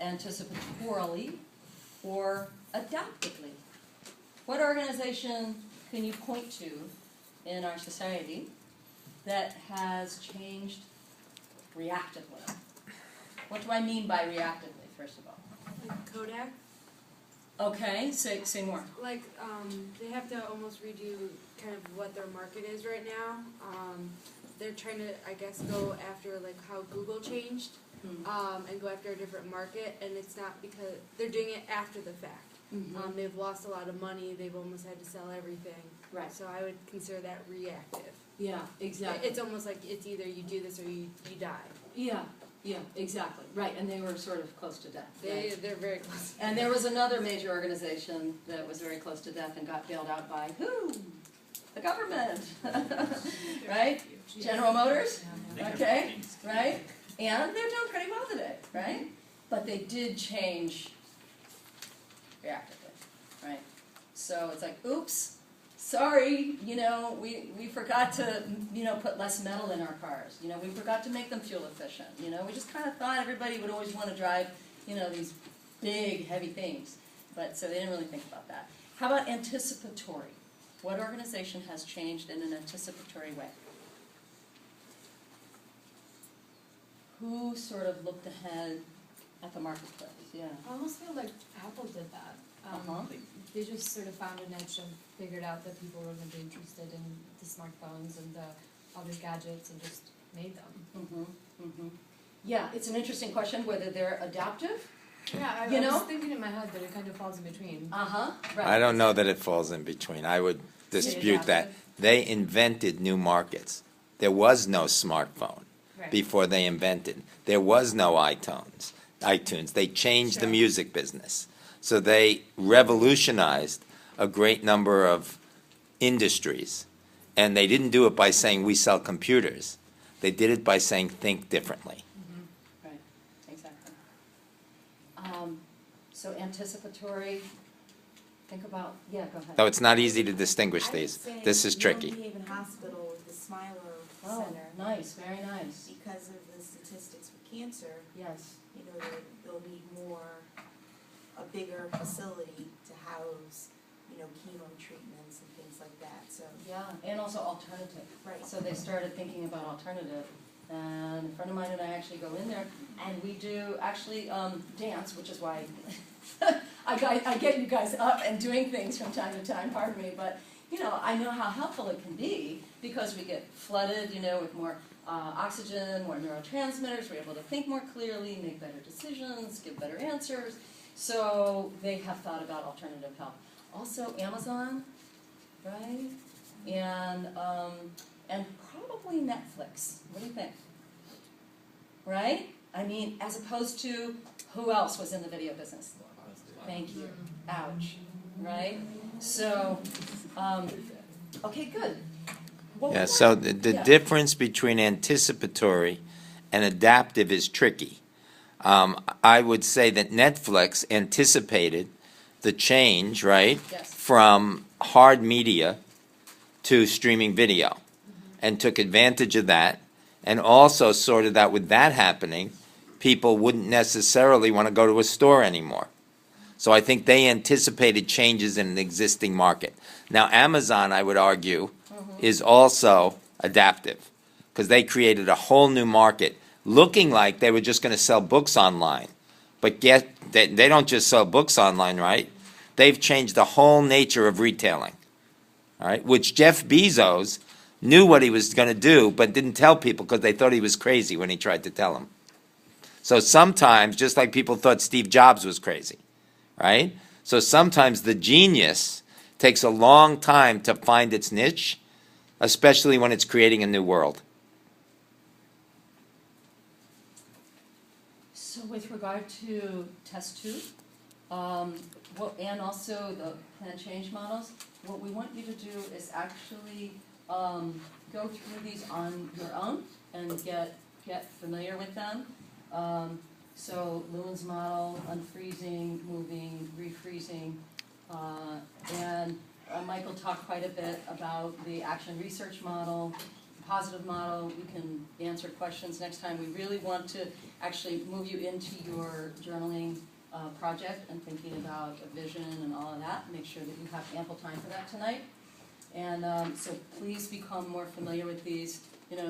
anticipatorily or adaptively? What organization can you point to in our society that has changed reactively? What do I mean by reactively, first of all? Like Kodak? Okay, say more. Like, they have to almost redo kind of what their market is right now. They're trying to, I guess, go after like how Google changed, and go after a different market, and it's not because they're doing it after the fact. They've lost a lot of money, they've almost had to sell everything. Right. So I would consider that reactive. Yeah, exactly. It's almost like it's either you do this or you die. Yeah, exactly. Right, and they were sort of close to death. They're very close. And there was another major organization that was very close to death and got bailed out by who? The government, right? General Motors, okay, right? And they're doing pretty well today, right? But they did change reactively, right? So it's like, oops, sorry, we forgot to, put less metal in our cars. We forgot to make them fuel efficient. We just kind of thought everybody would always want to drive, these big, heavy things. But so they didn't really think about that. How about anticipatory? What organization has changed in an anticipatory way? Who sort of looked ahead at the marketplace? Yeah. I almost feel like Apple did that. They just sort of found a niche and figured out that people were going to be interested in the smartphones and the other gadgets and just made them. Yeah, it's an interesting question whether they're adaptive. Yeah, I was thinking in my head that it kind of falls in between. Right. I don't know that it falls in between. I would dispute that. They invented new markets. There was no smartphone before they invented. There was no iTunes. They changed the music business. So they revolutionized a great number of industries. And they didn't do it by saying we sell computers. They did it by saying think differently. Right, exactly. So anticipatory, think about, go ahead. So it's not easy to distinguish these. This is tricky. New Haven Hospital with the Smiler Oh, Center. nice, very nice. Because of the statistics for cancer, Yes. they'll need a bigger facility to house, chemo treatments and things like that, so. Yeah, and also alternative. Right. So they started thinking about alternative. And a friend of mine and I actually go in there, and we do actually dance, which is why I get you guys up and doing things from time to time, pardon me, but I know how helpful it can be because we get flooded, with more oxygen, more neurotransmitters, we're able to think more clearly, make better decisions, give better answers. So they have thought about alternative health. Also Amazon, right? And probably Netflix. What do you think? Right? I mean, as opposed to who else was in the video business? Thank you. Ouch. Right? So, okay, good. Yeah, so the difference between anticipatory and adaptive is tricky. I would say that Netflix anticipated the change, right, Yes. from hard media to streaming video and took advantage of that, and also sorted out with that happening, people wouldn't necessarily want to go to a store anymore. So I think they anticipated changes in an existing market. Now Amazon, I would argue, is also adaptive because they created a whole new market looking like they were just going to sell books online. But they don't just sell books online, right? They've changed the whole nature of retailing, all right? Which Jeff Bezos knew what he was going to do but didn't tell people because they thought he was crazy when he tried to tell them. So sometimes, just like people thought Steve Jobs was crazy, right? So sometimes the genius takes a long time to find its niche, especially when it's creating a new world. So with regard to test tube, and also the plan change models, what we want you to do is actually go through these on your own and get familiar with them. So Lewin's model, unfreezing, moving, refreezing, and Michael talked quite a bit about the action research model, positive model, we can answer questions next time. We really want to actually move you into your journaling project and thinking about a vision and all of that. Make sure that you have ample time for that tonight. And so please become more familiar with these,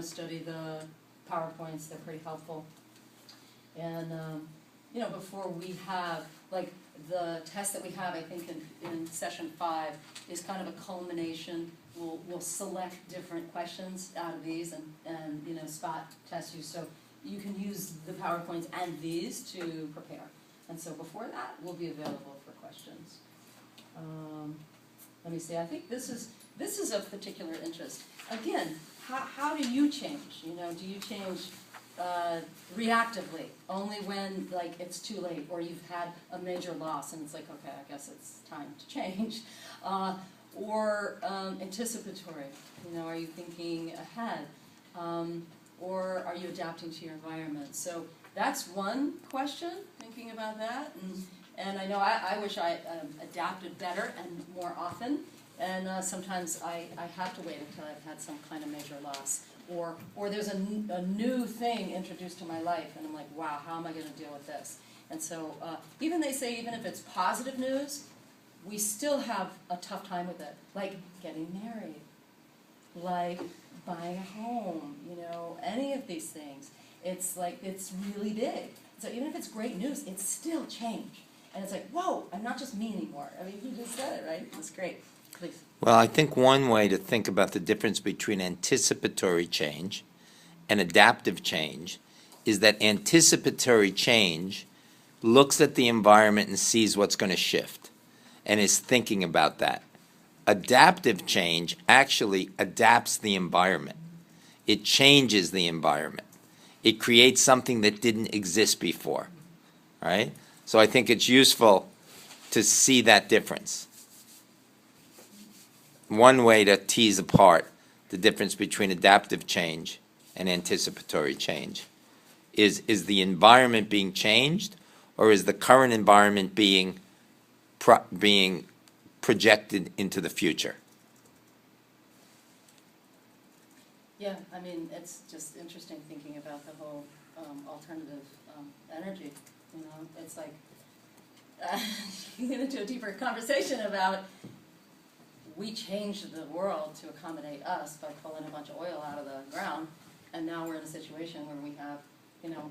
study the PowerPoints, they're pretty helpful. And, before we have, like, the test that we have, I think, in session 5 is kind of a culmination. We'll select different questions out of these and spot test you. So you can use the PowerPoints and these to prepare. And so before that, we'll be available for questions. Let me see, I think this is of particular interest. Again, how do you change? Do you change reactively, only when it's too late, or you've had a major loss and it's like, okay, I guess it's time to change, or anticipatory? Are you thinking ahead, or are you adapting to your environment? So that's one question. Thinking about that, and I know I wish I adapted better and more often. And sometimes I have to wait until I've had some kind of major loss. Or there's a new thing introduced to my life, and I'm like, wow, how am I going to deal with this? And so they say even if it's positive news, we still have a tough time with it. Like getting married, like buying a home, any of these things. It's really big. So even if it's great news, it's still change. And it's like, whoa, I'm not just me anymore. I mean, you just said it, right? That's great. Please. Well, I think one way to think about the difference between anticipatory change and adaptive change is that anticipatory change looks at the environment and sees what's going to shift and is thinking about that. Adaptive change actually adapts the environment. It changes the environment. It creates something that didn't exist before, right? So I think it's useful to see that difference. One way to tease apart the difference between adaptive change and anticipatory change is the environment being changed, or is the current environment being projected into the future? Yeah, I mean, it's just interesting thinking about the whole alternative energy. It's like you get into a deeper conversation about we changed the world to accommodate us by pulling a bunch of oil out of the ground, and now we're in a situation where we have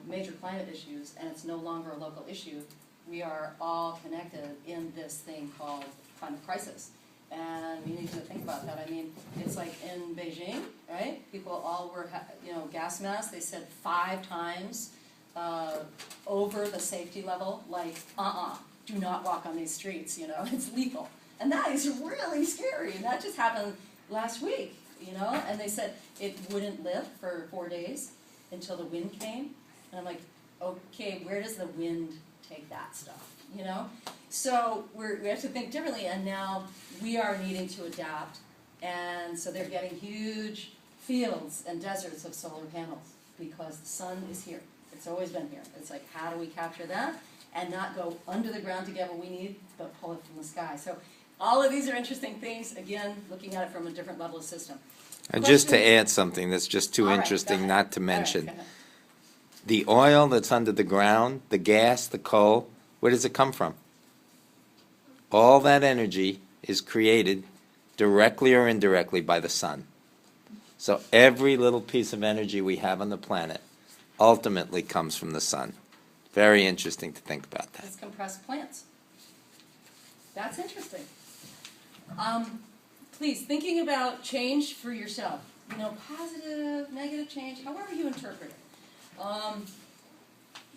major climate issues, and it's no longer a local issue. We are all connected in this thing called climate crisis. And we need to think about that. I mean, it's like in Beijing, right? People all were, gas masks. They said 5 times over the safety level, like, do not walk on these streets, it's lethal. And that is really scary. And that just happened last week, and they said it wouldn't lift for 4 days until the wind came. And I'm like, okay, where does the wind take that stuff, So we have to think differently, and now we are needing to adapt. And so they're getting huge fields and deserts of solar panels because the sun is here. It's always been here. It's like, how do we capture that and not go under the ground to get what we need, but pull it from the sky? So all of these are interesting things, again, looking at it from a different level of system. And just to add something that's just too interesting not to mention, the oil that's under the ground, the gas, the coal, where does it come from? All that energy is created directly or indirectly by the sun. So every little piece of energy we have on the planet ultimately comes from the sun. Very interesting to think about that. It's compressed plants. That's interesting. Please, thinking about change for yourself, positive, negative change, however you interpret it.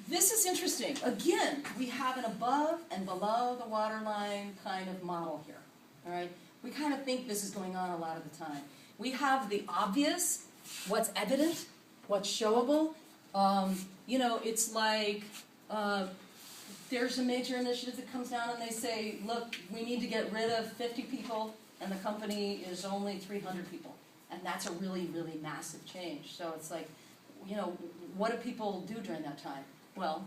This is interesting. Again, we have an above and below the waterline kind of model here. All right? We kind of think this is going on a lot of the time. We have the obvious, what's evident, what's showable. It's like there's a major initiative that comes down and they say, look, we need to get rid of 50 people, and the company is only 300 people. And that's a really, really massive change. So it's like, what do people do during that time? Well,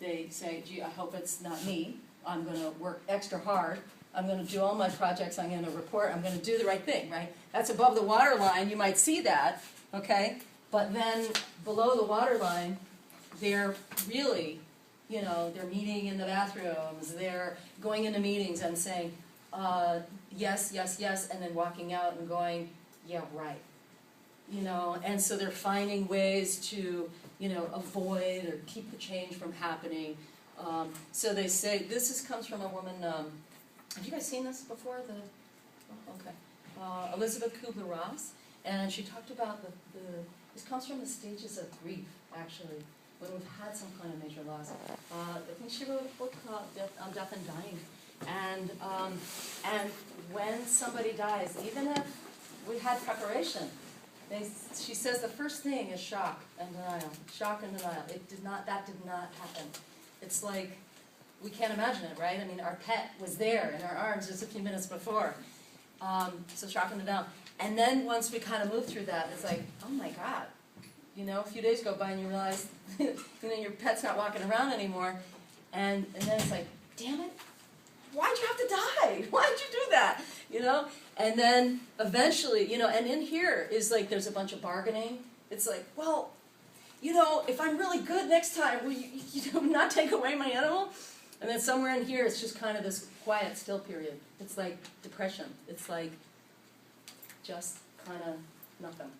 they say, gee, I hope it's not me. I'm going to work extra hard I'm gonna do all my projects, I'm gonna report, I'm gonna do the right thing, right? That's above the water line, you might see that, okay? But then below the water line, they're really, they're meeting in the bathrooms, they're going into meetings and saying, yes, yes, yes, and then walking out and going, yeah, right. And so they're finding ways to, avoid or keep the change from happening. So they say, comes from a woman, have you guys seen this before? Elizabeth Kubler-Ross, and she talked about this comes from the stages of grief, actually, when we've had some kind of major loss. I think she wrote a book called Death and Dying, and when somebody dies, even if we had preparation, she says the first thing is shock and denial. Shock and denial. That did not happen. It's like, we can't imagine it, right? I mean, our pet was there in our arms just a few minutes before. So shock and denial. And then once we kind of move through that, it's like, oh my God. A few days go by and you realize, your pet's not walking around anymore. And then it's like, damn it, why'd you have to die? Why'd you do that? And then eventually, and in here is like, there's a bunch of bargaining. It's like, well, if I'm really good next time, will you not take away my animal? And then somewhere in here, it's just kind of this quiet, still period. It's like depression. It's like just kind of nothing.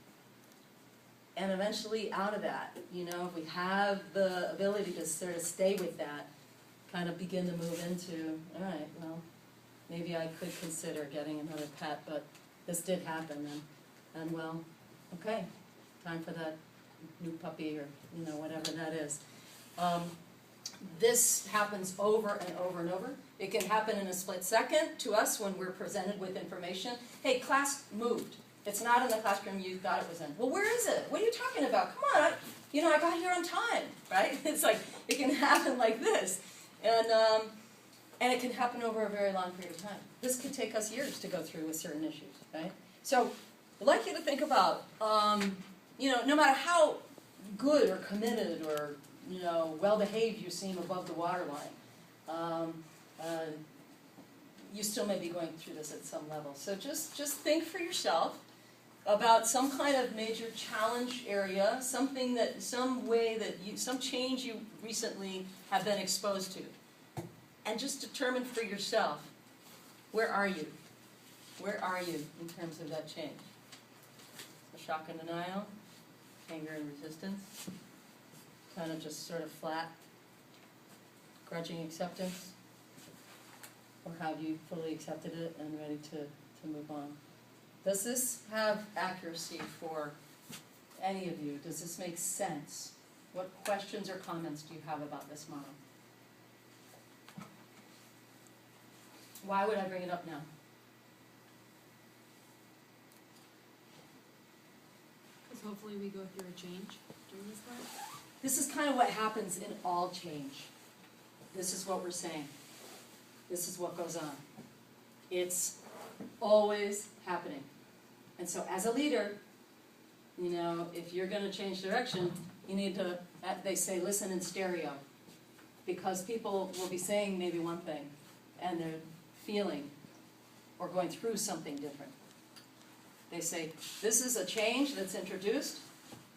And eventually out of that, if we have the ability to sort of stay with that, kind of begin to move into, all right, well, maybe I could consider getting another pet, but this did happen, and well, okay, time for that new puppy or, whatever that is. This happens over and over and over. It can happen in a split second to us when we're presented with information. Hey, class moved. It's not in the classroom you thought it was in. Well, where is it? What are you talking about? Come on, I got here on time, right? It's like, it can happen like this. And it can happen over a very long period of time. This could take us years to go through with certain issues, right? So I'd like you to think about, no matter how good or committed or, well-behaved you seem above the water line, you still may be going through this at some level. So just think for yourself about some kind of major challenge area, some change you recently have been exposed to. And just determine for yourself, where are you? Where are you in terms of that change? So shock and denial, anger and resistance, kind of just sort of flat, grudging acceptance, or have you fully accepted it and ready to move on? Does this have accuracy for any of you? Does this make sense? What questions or comments do you have about this model? Why would I bring it up now? Because hopefully we go through a change during this class. This is kind of what happens in all change. This is what we're saying. This is what goes on. It's always happening. And so as a leader, if you're going to change direction, you need to, they say, listen in stereo. Because people will be saying maybe one thing, and they're feeling or going through something different. They say, this is a change that's introduced.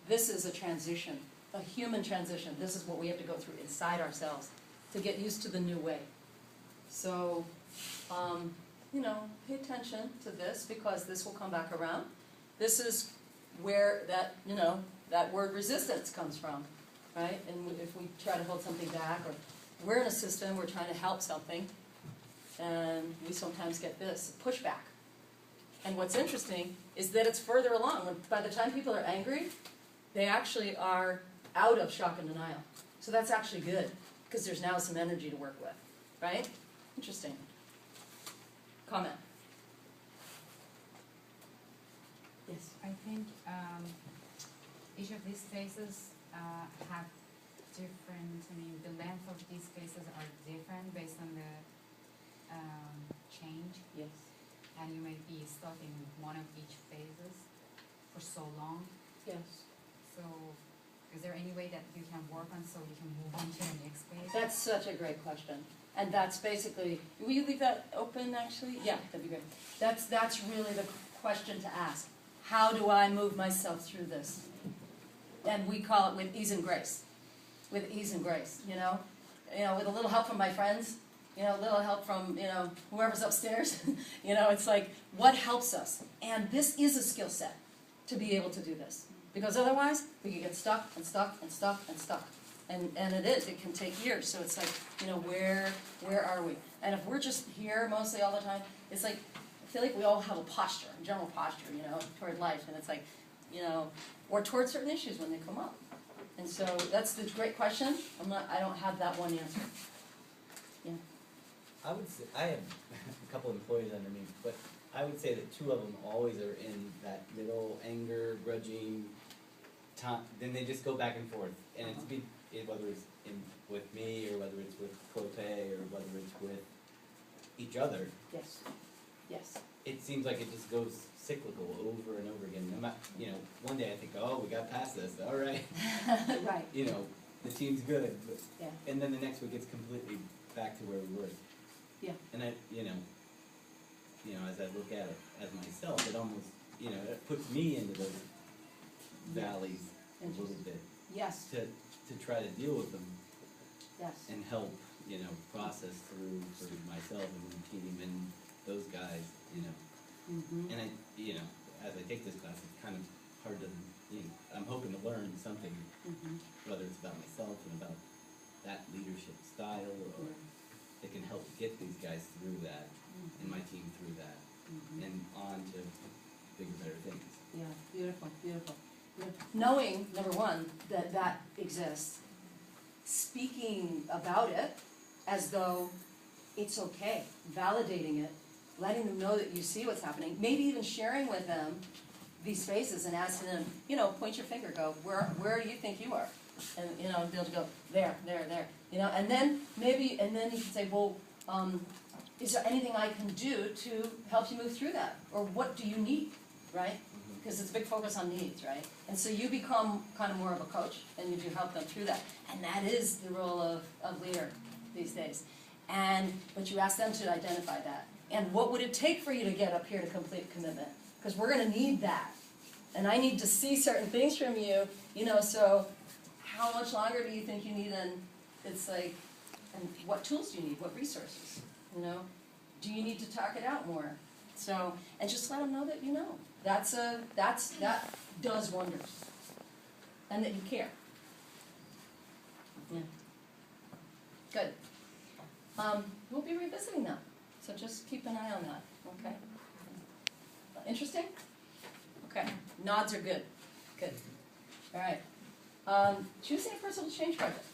This is a transition, a human transition. This is what we have to go through inside ourselves to get used to the new way. So, pay attention to this because this will come back around. This is where that, that word resistance comes from, right? And if we try to hold something back, or we're in a system, we're trying to help something, and we sometimes get this pushback. And what's interesting is that it's further along. By the time people are angry, they actually are out of shock and denial. So that's actually good, because there's now some energy to work with, right? Interesting. Comment? Yes? I think each of these phases have different, the length of these phases are different based on the change. Yes. And you may be stuck in one of each phases for so long. Yes. So is there any way that you can work on so you can move on to the next phase? That's such a great question. And that's basically, will you leave that open actually? Yeah, that'd be great. That's really the question to ask. How do I move myself through this? And we call it with ease and grace. With ease and grace, you know? With a little help from my friends, a little help from, whoever's upstairs. It's like, what helps us? And this is a skill set to be able to do this. Because otherwise, we can get stuck and stuck and stuck and stuck. And it can take years. So it's like, where are we? And if we're just here mostly all the time, it's like, I feel like we all have a posture, a general posture, toward life. And it's like, or toward certain issues when they come up. And so that's the great question. I don't have that one answer. Yeah. I would say, I have a couple employees under me, but I would say that two of them always are in that middle anger, grudging time. Then they just go back and forth. And whether it's with me or whether it's with Clote or whether it's with each other. Yes. Yes. It seems like it just goes cyclical over and over again. One day I think, oh, we got past this, all right. Right. The team's good. But, Yeah. And then the next week it's completely back to where we were. Yeah. And as I look at it as myself, it almost, it puts me into those valleys a little bit Yes. to try to deal with them Yes. and help, process through for myself and the team and those guys, Mm-hmm. And as I take this class, it's kind of hard to, I'm hoping to learn something, Mm-hmm. whether it's about myself and about that leadership style, or it can help get these guys through that, and my team through that, Mm-hmm. and on to bigger, better things. Yeah, beautiful, beautiful. Knowing, number one, that exists, speaking about it as though it's okay, validating it, letting them know that you see what's happening, maybe even sharing with them these faces and asking them, point your finger, go, where do you think you are? And, they'll go, there, and then you can say, well, is there anything I can do to help you move through that? Or what do you need, right? Because it's a big focus on needs, right? And so you become kind of more of a coach, and you do help them through that. And that is the role of leader these days. But you ask them to identify that. And what would it take for you to get up here to complete commitment? Because we're going to need that. And I need to see certain things from you, so how much longer do you think you need? And it's like, and what tools do you need? What resources? Do you need to talk it out more? So, and just let them know that you know. That does wonders. And that you care. Yeah. Good. We'll be revisiting that. So just keep an eye on that, okay? Interesting? Okay, nods are good. Good. All right. Choosing a personal change project.